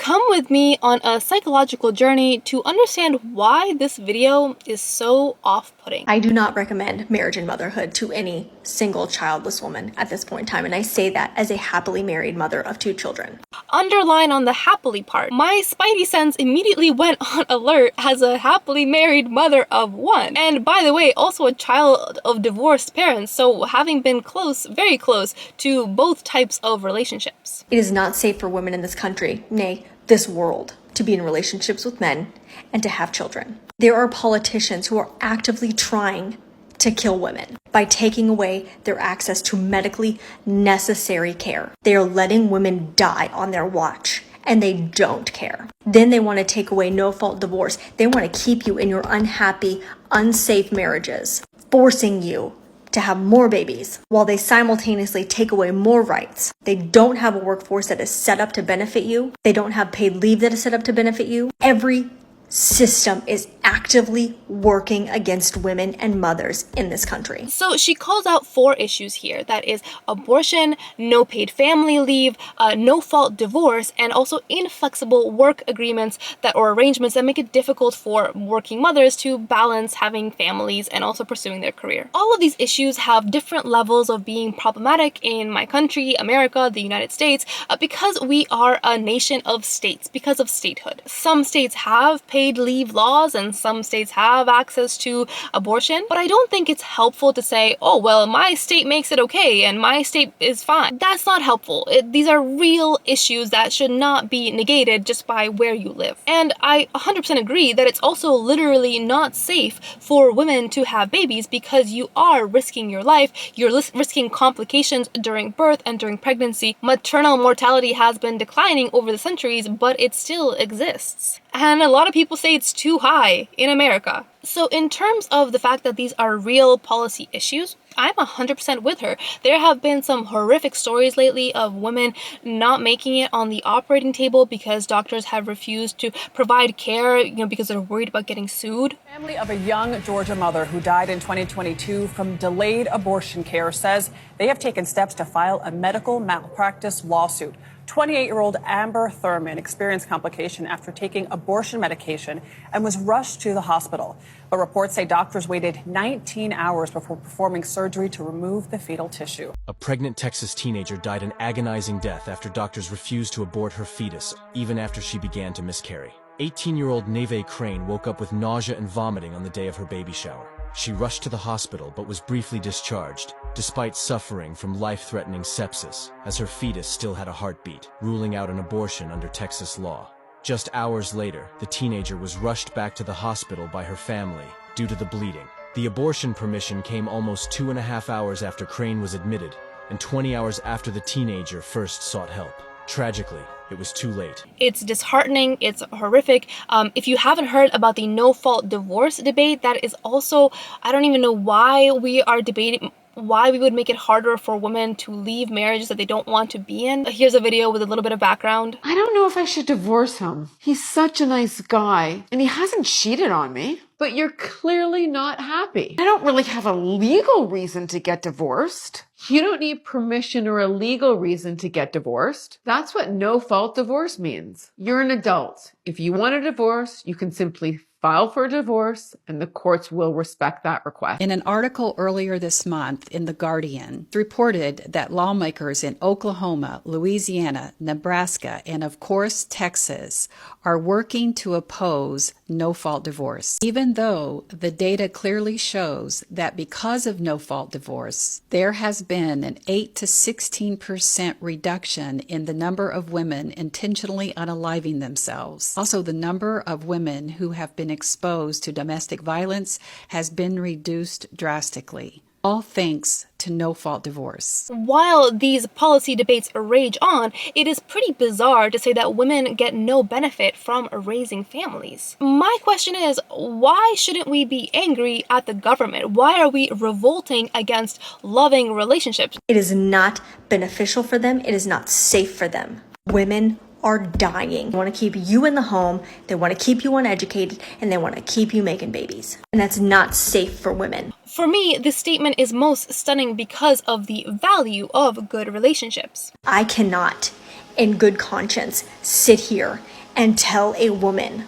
Come with me on a psychological journey to understand why this video is so off-putting. I do not recommend marriage and motherhood to any single childless woman at this point in time, and I say that as a happily married mother of 2 children. Underline on the happily part. My spidey sense immediately went on alert as a happily married mother of 1. And by the way, also a child of divorced parents, so having been close, very close, to both types of relationships. It is not safe for women in this country, nay, this world, to be in relationships with men and to have children. There are politicians who are actively trying to kill women by taking away their access to medically necessary care. They are letting women die on their watch, and they don't care. Then they want to take away no-fault divorce. They want to keep you in your unhappy, unsafe marriages, forcing you to have more babies while they simultaneously take away more rights. They don't have a workforce that is set up to benefit you. They don't have paid leave that is set up to benefit you. Every system is actively working against women and mothers in this country. So she calls out 4 issues here. That is abortion, no paid family leave, no-fault divorce, and also inflexible work agreements or arrangements that make it difficult for working mothers to balance having families and also pursuing their career. All of these issues have different levels of being problematic in my country, America, the United States, because we are a nation of states, because of statehood. Some states have paid leave laws and some states have access to abortion, but I don't think it's helpful to say, oh, well, my state makes it okay and my state is fine. That's not helpful. These are real issues that should not be negated just by where you live. And I 100% agree that it's also literally not safe for women to have babies because you are risking your life, you're risking complications during birth and during pregnancy. Maternal mortality has been declining over the centuries, but it still exists. And a lot of people say it's too high in America. So in terms of the fact that these are real policy issues, I'm 100% with her. There have been some horrific stories lately of women not making it on the operating table because doctors have refused to provide care, because they're worried about getting sued. Family of a young Georgia mother who died in 2022 from delayed abortion care says they have taken steps to file a medical malpractice lawsuit. 28-year-old Amber Thurman experienced complication after taking abortion medication and was rushed to the hospital. But reports say doctors waited 19 hours before performing surgery to remove the fetal tissue. A pregnant Texas teenager died an agonizing death after doctors refused to abort her fetus, even after she began to miscarry. 18-year-old Neve Crane woke up with nausea and vomiting on the day of her baby shower. She rushed to the hospital but was briefly discharged, despite suffering from life-threatening sepsis, as her fetus still had a heartbeat, ruling out an abortion under Texas law. Just hours later, the teenager was rushed back to the hospital by her family due to the bleeding. The abortion permission came almost 2.5 hours after Crane was admitted, and 20 hours after the teenager first sought help. Tragically, it was too late. It's disheartening, it's horrific. If you haven't heard about the no-fault divorce debate, that is also, I don't even know why we are debating why we would make it harder for women to leave marriages that they don't want to be in. Here's a video with a little bit of background. I don't know if I should divorce him. He's such a nice guy, and he hasn't cheated on me. But you're clearly not happy. I don't really have a legal reason to get divorced. You don't need permission or a legal reason to get divorced. That's what no-fault divorce means. You're an adult. If you want a divorce, you can simply file for a divorce, and the courts will respect that request. In an article earlier this month in The Guardian, it reported that lawmakers in Oklahoma, Louisiana, Nebraska, and of course Texas are working to oppose no-fault divorce. Even though the data clearly shows that because of no-fault divorce, there has been an 8 to 16% reduction in the number of women intentionally unaliving themselves. Also, the number of women who have been exposed to domestic violence has been reduced drastically, all thanks to no-fault divorce. While these policy debates rage on, it is pretty bizarre to say that women get no benefit from raising families. My question is, why shouldn't we be angry at the government? Why are we revolting against loving relationships? It is not beneficial for them. It is not safe for them. Women are dying. They want to keep you in the home, they want to keep you uneducated, and they want to keep you making babies. And that's not safe for women. For me, this statement is most stunning because of the value of good relationships. I cannot, in good conscience, sit here and tell a woman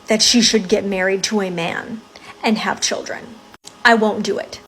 that she should get married to a man and have children. I won't do it.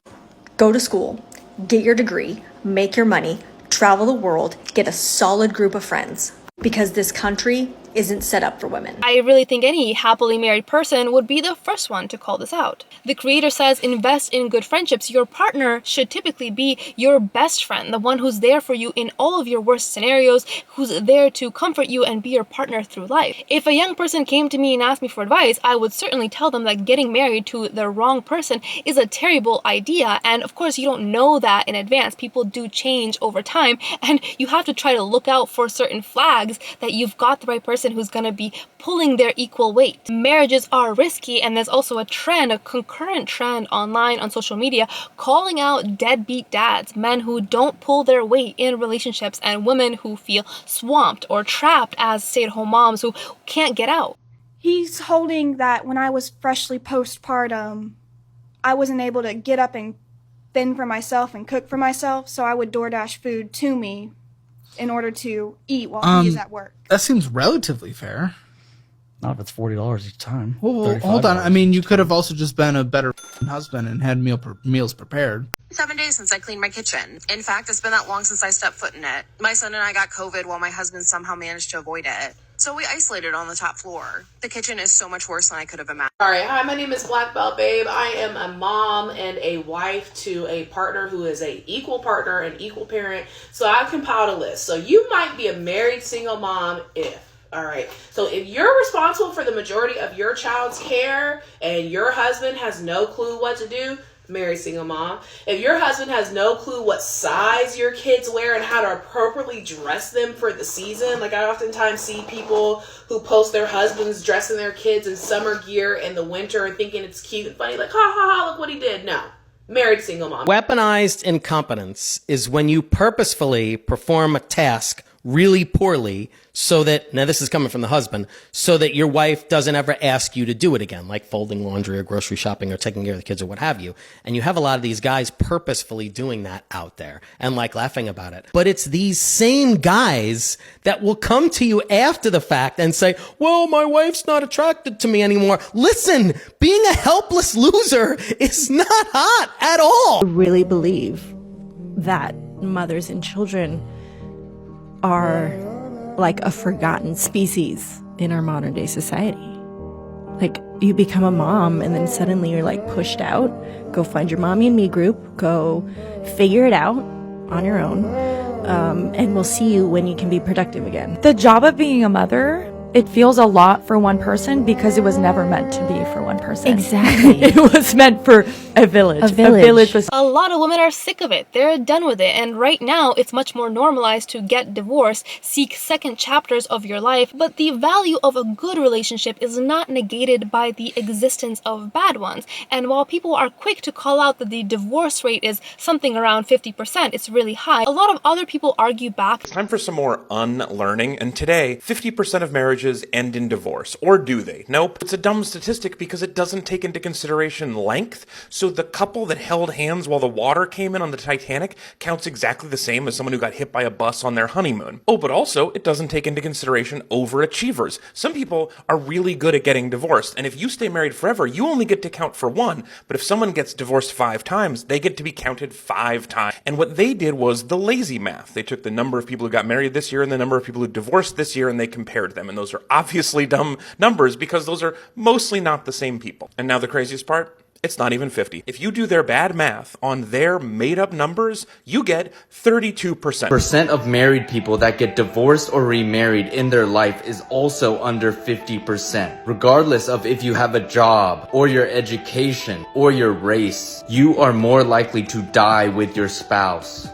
Go to school, get your degree, make your money, travel the world, get a solid group of friends, because this country isn't set up for women. I really think any happily married person would be the first one to call this out. The creator says invest in good friendships. Your partner should typically be your best friend, the one who's there for you in all of your worst scenarios, who's there to comfort you and be your partner through life. If a young person came to me and asked me for advice, I would certainly tell them that getting married to the wrong person is a terrible idea. And of course, you don't know that in advance. People do change over time, and you have to try to look out for certain flags that you've got the right person who's going to be pulling their equal weight. Marriages are risky, and there's also a trend, a concurrent trend online on social media, calling out deadbeat dads, men who don't pull their weight in relationships, and women who feel swamped or trapped as stay-at-home moms who can't get out. He's holding that when I was freshly postpartum, I wasn't able to get up and fend for myself and cook for myself, so I would DoorDash food to me in order to eat while he is at work. That seems relatively fair. Not if it's $40 each time. Well, hold on. I mean, you could have also just been a better husband and had meals prepared. 7 days since I cleaned my kitchen. In fact, it's been that long since I stepped foot in it. My son and I got COVID while my husband somehow managed to avoid it. So we isolated on the top floor. The kitchen is so much worse than I could have imagined. All right. Hi, my name is Black Belt Babe. I am a mom and a wife to a partner who is a equal partner and equal parent. So I compiled a list. So you might be a married single mom all right. So if you're responsible for the majority of your child's care and your husband has no clue what to do, married single mom. If your husband has no clue what size your kids wear and how to appropriately dress them for the season, like I oftentimes see people who post their husbands dressing their kids in summer gear in the winter and thinking it's cute and funny, like, ha ha ha, look what he did. No. Married single mom. Weaponized incompetence is when you purposefully perform a task really poorly so that, now this is coming from the husband, so that your wife doesn't ever ask you to do it again, like folding laundry or grocery shopping or taking care of the kids or what have you. And you have a lot of these guys purposefully doing that out there and like laughing about it. But it's these same guys that will come to you after the fact and say, well, my wife's not attracted to me anymore. Listen, being a helpless loser is not hot at all. I really believe that mothers and children are like a forgotten species in our modern day society. Like, you become a mom and then suddenly you're like pushed out. Go find your mommy and me group. Go figure it out on your own. And we'll see you when you can be productive again. The job of being a mother, it feels a lot for one person because it was never meant to be for one person. Exactly. It was meant for a village. A village. A lot of women are sick of it. They're done with it. And right now, it's much more normalized to get divorced, seek second chapters of your life. But the value of a good relationship is not negated by the existence of bad ones. And while people are quick to call out that the divorce rate is something around 50%, it's really high, a lot of other people argue back. It's time for some more unlearning. And today, 50% of marriages end in divorce. Or do they? Nope. It's a dumb statistic because it doesn't take into consideration length. So the couple that held hands while the water came in on the Titanic counts exactly the same as someone who got hit by a bus on their honeymoon. Oh, but also it doesn't take into consideration overachievers. Some people are really good at getting divorced, and if you stay married forever, you only get to count for one. But if someone gets divorced 5 times, they get to be counted 5 times. And what they did was the lazy math. They took the number of people who got married this year and the number of people who divorced this year, and they compared them. And those are obviously dumb numbers because those are mostly not the same people. And now the craziest part? It's not even 50. If you do their bad math on their made-up numbers, you get 32%. Percent of married people that get divorced or remarried in their life is also under 50%. Regardless of if you have a job, or your education, or your race, you are more likely to die with your spouse.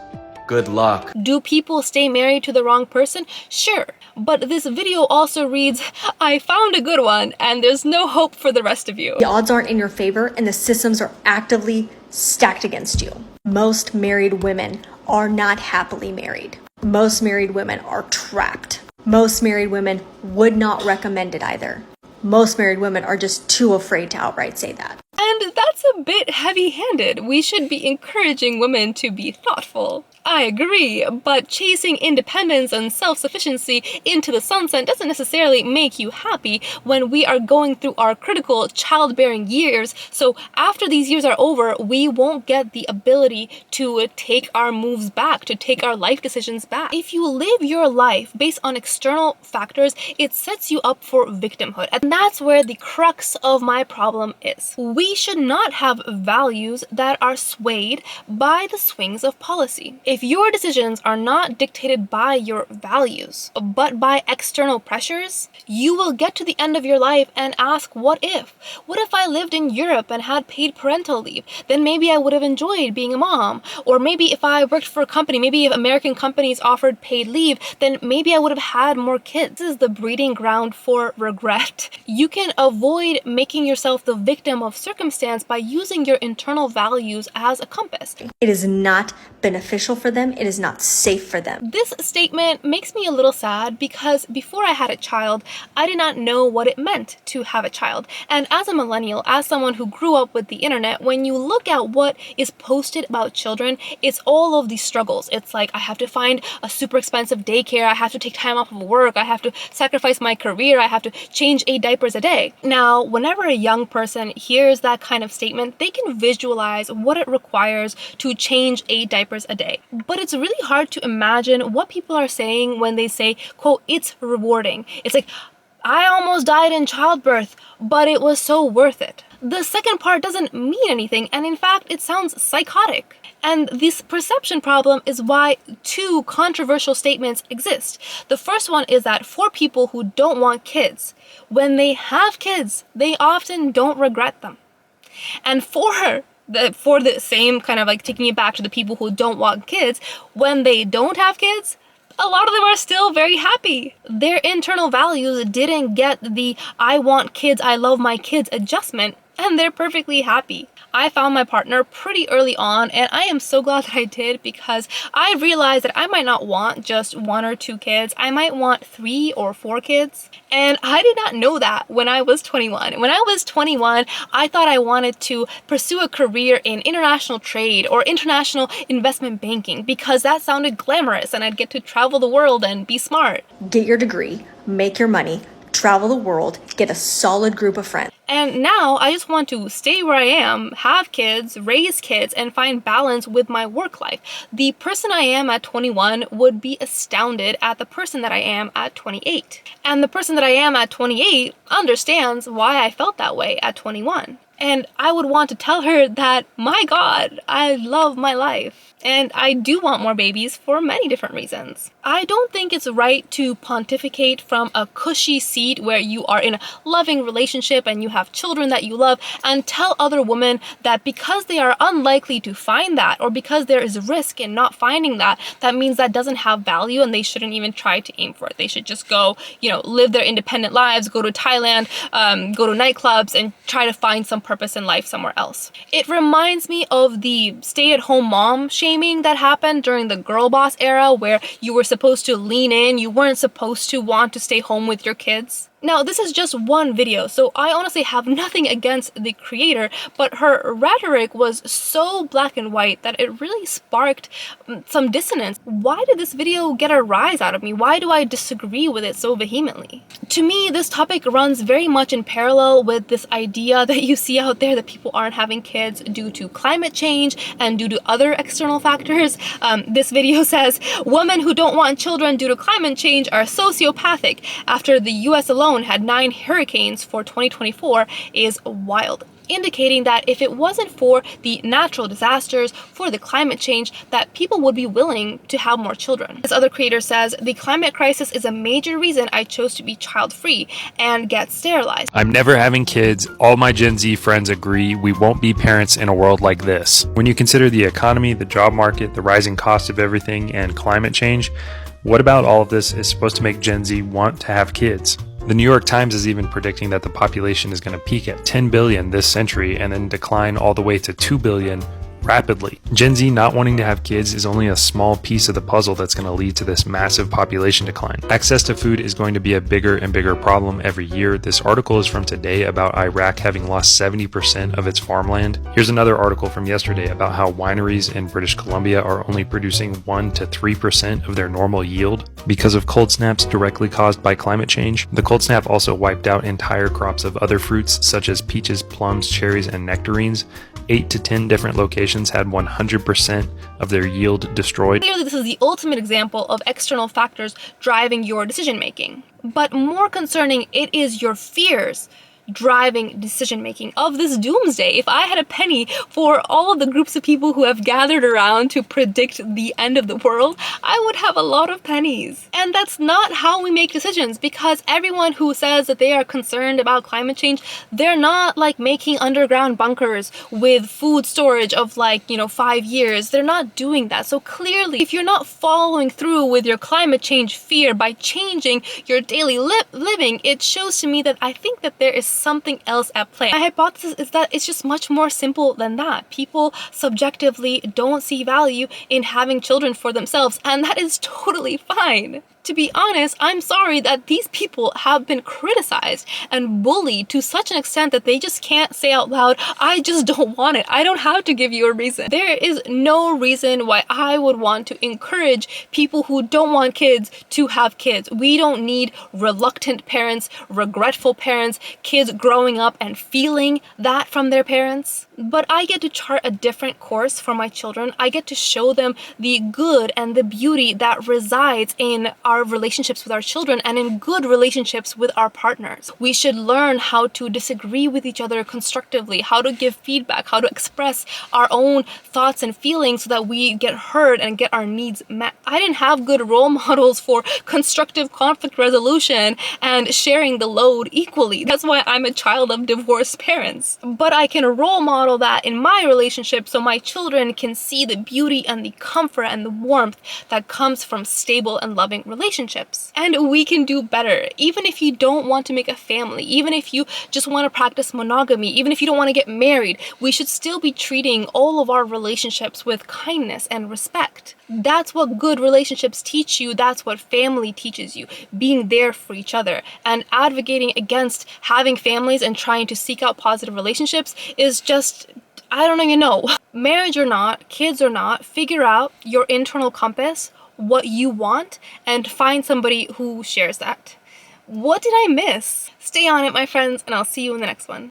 Good luck. Do people stay married to the wrong person? Sure. But this video also reads, I found a good one, and there's no hope for the rest of you. The odds aren't in your favor, and the systems are actively stacked against you. Most married women are not happily married. Most married women are trapped. Most married women would not recommend it either. Most married women are just too afraid to outright say that. And that's a bit heavy-handed. We should be encouraging women to be thoughtful. I agree, but chasing independence and self-sufficiency into the sunset doesn't necessarily make you happy when we are going through our critical childbearing years. So after these years are over, we won't get the ability to take our moves back, to take our life decisions back. If you live your life based on external factors, it sets you up for victimhood. And that's where the crux of my problem is. We should not have values that are swayed by the swings of policy. If your decisions are not dictated by your values, but by external pressures, you will get to the end of your life and ask, what if? What if I lived in Europe and had paid parental leave? Then maybe I would have enjoyed being a mom. Or maybe if I worked for a company, maybe if American companies offered paid leave, then maybe I would have had more kids. This is the breeding ground for regret. You can avoid making yourself the victim of circumstance by using your internal values as a compass. It is not beneficial for them. It is not safe for them. This statement makes me a little sad because before I had a child, I did not know what it meant to have a child. And as a millennial, as someone who grew up with the internet, when you look at what is posted about children, it's all of these struggles. It's like, I have to find a super expensive daycare, I have to take time off of work, I have to sacrifice my career, I have to change 8 diapers a day. Now, whenever a young person hears that kind of statement, they can visualize what it requires to change 8 diapers a day. But it's really hard to imagine what people are saying when they say, quote, it's rewarding. It's like, I almost died in childbirth, but it was so worth it. The second part doesn't mean anything, and in fact, it sounds psychotic. And this perception problem is why 2 controversial statements exist. The first one is that for people who don't want kids, when they have kids, they often don't regret them. And for the same kind of like taking it back to the people who don't want kids, when they don't have kids, a lot of them are still very happy. Their internal values didn't get the I want kids, I love my kids adjustment, and they're perfectly happy. I found my partner pretty early on, and I am so glad that I did because I realized that I might not want just 1 or 2 kids. I might want 3 or 4 kids. And I did not know that when I was 21. When I was 21, I thought I wanted to pursue a career in international trade or international investment banking because that sounded glamorous and I'd get to travel the world and be smart. Get your degree, make your money, travel the world, get a solid group of friends. And now I just want to stay where I am, have kids, raise kids, and find balance with my work life. The person I am at 21 would be astounded at the person that I am at 28. And the person that I am at 28 understands why I felt that way at 21. And I would want to tell her that, my God, I love my life. And I do want more babies for many different reasons. I don't think it's right to pontificate from a cushy seat where you are in a loving relationship and you have children that you love and tell other women that because they are unlikely to find that or because there is risk in not finding that, that means that doesn't have value and they shouldn't even try to aim for it. They should just go, live their independent lives, go to Thailand, go to nightclubs and try to find some purpose in life somewhere else. It reminds me of the stay-at-home mom shaming that happened during the girl boss era where you were supposed to lean in, you weren't supposed to want to stay home with your kids. Now, this is just one video, so I honestly have nothing against the creator, but her rhetoric was so black and white that it really sparked some dissonance. Why did this video get a rise out of me? Why do I disagree with it so vehemently? To me, this topic runs very much in parallel with this idea that you see out there that people aren't having kids due to climate change and due to other external factors. This video says, women who don't want children due to climate change are sociopathic after the US alone had 9 hurricanes for 2024 is wild, indicating that if it wasn't for the natural disasters, for the climate change, that people would be willing to have more children. This other creator says, the climate crisis is a major reason I chose to be child-free and get sterilized. I'm never having kids. All my Gen Z friends agree we won't be parents in a world like this. When you consider the economy, the job market, the rising cost of everything, and climate change, what about all of this is supposed to make Gen Z want to have kids? The New York Times is even predicting that the population is going to peak at 10 billion this century and then decline all the way to 2 billion rapidly. Gen Z not wanting to have kids is only a small piece of the puzzle that's going to lead to this massive population decline. Access to food is going to be a bigger and bigger problem every year. This article is from today about Iraq having lost 70% of its farmland. Here's another article from yesterday about how wineries in British Columbia are only producing 1 to 3% of their normal yield because of cold snaps directly caused by climate change. The cold snap also wiped out entire crops of other fruits such as peaches, plums, cherries, and nectarines. 8 to 10 different locations had 100% of their yield destroyed. Clearly, this is the ultimate example of external factors driving your decision making. But more concerning, it is your fears driving decision making of this doomsday. If I had a penny for all of the groups of people who have gathered around to predict the end of the world, I would have a lot of pennies. And that's not how we make decisions, because everyone who says that they are concerned about climate change, they're not like making underground bunkers with food storage of 5 years. They're not doing that. So clearly, if you're not following through with your climate change fear by changing your daily living, it shows to me that I think that there is something else at play. My hypothesis is that it's just much more simple than that. People subjectively don't see value in having children for themselves, and that is totally fine. To be honest, I'm sorry that these people have been criticized and bullied to such an extent that they just can't say out loud, I just don't want it. I don't have to give you a reason. There is no reason why I would want to encourage people who don't want kids to have kids. We don't need reluctant parents, regretful parents, kids growing up and feeling that from their parents. But I get to chart a different course for my children. I get to show them the good and the beauty that resides in our relationships with our children and in good relationships with our partners. We should learn how to disagree with each other constructively, how to give feedback, how to express our own thoughts and feelings so that we get heard and get our needs met. I didn't have good role models for constructive conflict resolution and sharing the load equally. That's why I'm a child of divorced parents. But I can role model that in my relationship so my children can see the beauty and the comfort and the warmth that comes from stable and loving relationships. And we can do better. Even if you don't want to make a family, even if you just want to practice monogamy, even if you don't want to get married, we should still be treating all of our relationships with kindness and respect. That's what good relationships teach you. That's what family teaches you. Being there for each other and advocating against having families and trying to seek out positive relationships is just, I don't even know. Marriage or not, kids or not, figure out your internal compass, what you want, and find somebody who shares that. What did I miss? Stay on it, my friends, and I'll see you in the next one.